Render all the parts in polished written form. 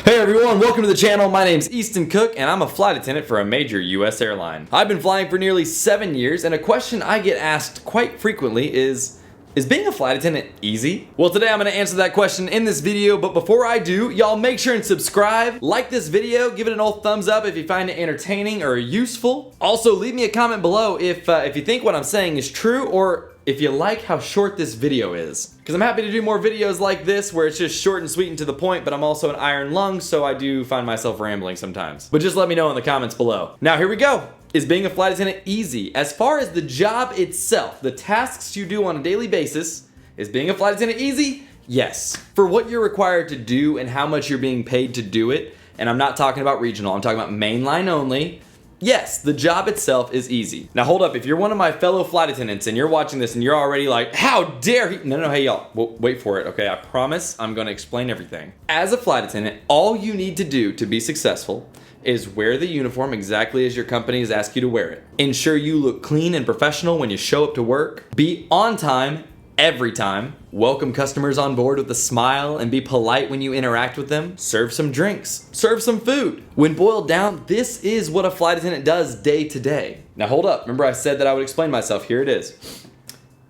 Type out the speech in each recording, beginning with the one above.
Hey everyone, welcome to the channel. My name's Easton Cook and I'm a flight attendant for a major US airline. I've been flying for nearly 7 years and a question I get asked quite frequently is being a flight attendant easy? Well, today I'm going to answer that question in this video, but before I do, y'all make sure and subscribe, like this video, give it an old thumbs up if you find it entertaining or useful. Also, leave me a comment below if you think what I'm saying is true or if you like how short this video is. Because I'm happy to do more videos like this where it's just short and sweet and to the point, but I'm also an iron lung, so I do find myself rambling sometimes. But just let me know in the comments below. Now here we go. Is being a flight attendant easy? As far as the job itself, the tasks you do on a daily basis, is being a flight attendant easy? Yes. For what you're required to do and how much you're being paid to do it, and I'm not talking about regional, I'm talking about mainline only, yes, the job itself is easy. Now hold up, if you're one of my fellow flight attendants and you're watching this and you're already like, how dare he? No, hey y'all, wait for it, okay? I promise I'm gonna explain everything. As a flight attendant, all you need to do to be successful is wear the uniform exactly as your company has asked you to wear it. Ensure you look clean and professional when you show up to work. Be on time every time. Welcome customers on board with a smile and be polite when you interact with them. Serve some drinks. Serve some food. When boiled down, this is what a flight attendant does day to day. Now hold up. Remember I said that I would explain myself. Here it is.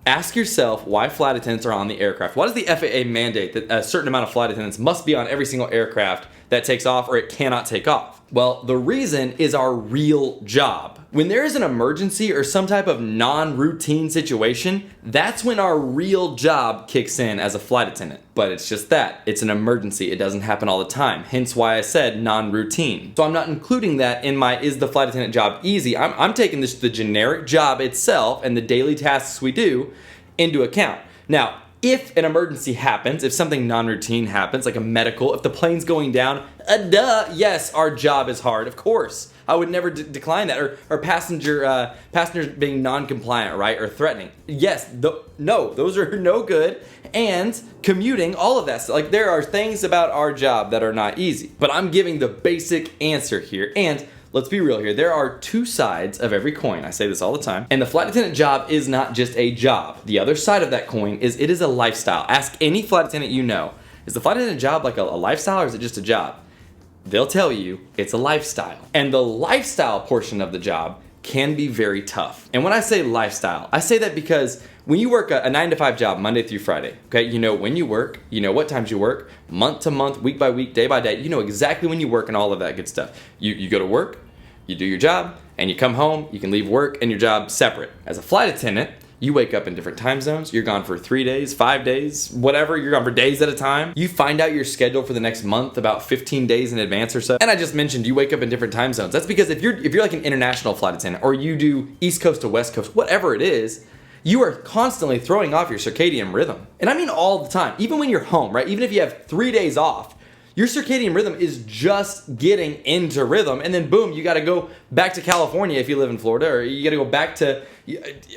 Ask yourself why flight attendants are on the aircraft. Why does the FAA mandate that a certain amount of flight attendants must be on every single aircraft that takes off or it cannot take off? Well, the reason is our real job. When there is an emergency or some type of non-routine situation, that's when our real job kicks in as a flight attendant. But it's just that. It's an emergency. It doesn't happen all the time. Hence why I said non-routine. So I'm not including that in my is the flight attendant job easy. I'm taking this the generic job itself and the daily tasks we do into account. Now, if an emergency happens, if something non-routine happens, like a medical, if the plane's going down, yes, our job is hard, of course. I would never decline that. Or passengers being non-compliant, right, or threatening. Yes, no, those are no good. And commuting, all of that stuff. Like, there are things about our job that are not easy. But I'm giving the basic answer here. And let's be real here. There are two sides of every coin. I say this all the time. And the flight attendant job is not just a job. The other side of that coin is it is a lifestyle. Ask any flight attendant you know. Is the flight attendant job like a lifestyle or is it just a job? They'll tell you it's a lifestyle. And the lifestyle portion of the job can be very tough. And when I say lifestyle, I say that because when you work a 9-to-5 job, Monday through Friday, okay, you know when you work, you know what times you work, month to month, week by week, day by day, you know exactly when you work and all of that good stuff. You go to work, you do your job, and you come home, you can leave work and your job separate. As a flight attendant, you wake up in different time zones. You're gone for 3 days, 5 days, whatever. You're gone for days at a time. You find out your schedule for the next month about 15 days in advance or so. And I just mentioned you wake up in different time zones. That's because if you're like an international flight attendant or you do East Coast to West Coast, whatever it is, you are constantly throwing off your circadian rhythm. And I mean all the time. Even when you're home, right? Even if you have 3 days off, your circadian rhythm is just getting into rhythm, and then boom, you gotta go back to California if you live in Florida, or you gotta go back to,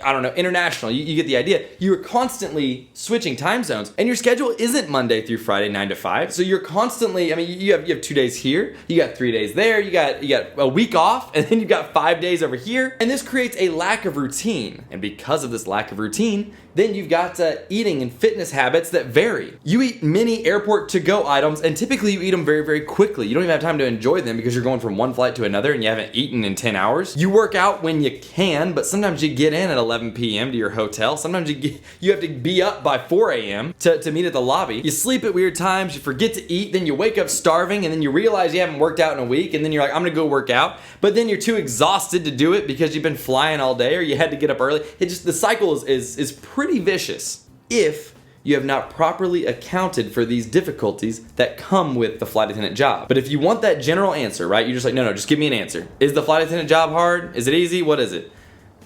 I don't know, international. You get the idea. You're constantly switching time zones, and your schedule isn't Monday through Friday, 9 to 5. So you're constantly, I mean, you have 2 days here, you got 3 days there, you got a week off, and then you've got 5 days over here, and this creates a lack of routine. And because of this lack of routine, then you've got eating and fitness habits that vary. You eat many airport to-go items, and typically you eat them very, very quickly. You don't even have time to enjoy them because you're going from one flight to another and you haven't eaten in 10 hours. You work out when you can, but sometimes you get in at 11 p.m. to your hotel. Sometimes you have to be up by 4 a.m. to meet at the lobby. You sleep at weird times, you forget to eat, then you wake up starving, and then you realize you haven't worked out in a week, and then you're like, I'm gonna go work out, but then you're too exhausted to do it because you've been flying all day or you had to get up early. The cycle is pretty vicious if you have not properly accounted for these difficulties that come with the flight attendant job. But if you want that general answer, right, you're just like, no, just give me an answer. Is the flight attendant job hard? Is it easy? What is it?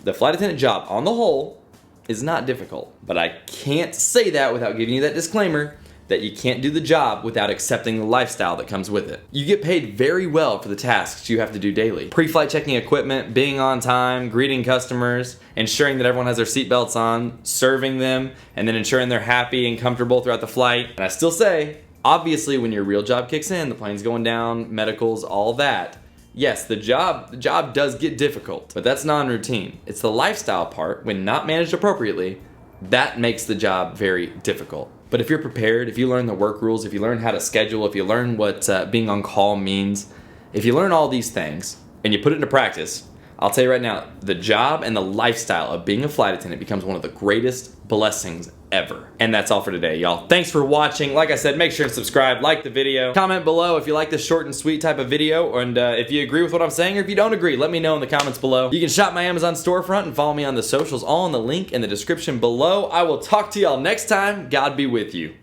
The flight attendant job, on the whole, is not difficult. But I can't say that without giving you that disclaimer that you can't do the job without accepting the lifestyle that comes with it. You get paid very well for the tasks you have to do daily. Pre-flight checking equipment, being on time, greeting customers, ensuring that everyone has their seatbelts on, serving them, and then ensuring they're happy and comfortable throughout the flight. And I still say, obviously when your real job kicks in, the plane's going down, medicals, all that, yes, the job does get difficult, but that's non-routine. It's the lifestyle part, when not managed appropriately, that makes the job very difficult. But if you're prepared, if you learn the work rules, if you learn how to schedule, if you learn what being on call means, if you learn all these things and you put it into practice, I'll tell you right now, the job and the lifestyle of being a flight attendant becomes one of the greatest blessings ever. And that's all for today, y'all. Thanks for watching. Like I said, make sure to subscribe, like the video, comment below if you like this short and sweet type of video, and if you agree with what I'm saying, or if you don't agree, let me know in the comments below. You can shop my Amazon storefront and follow me on the socials, all in the link in the description below. I will talk to y'all next time. God be with you.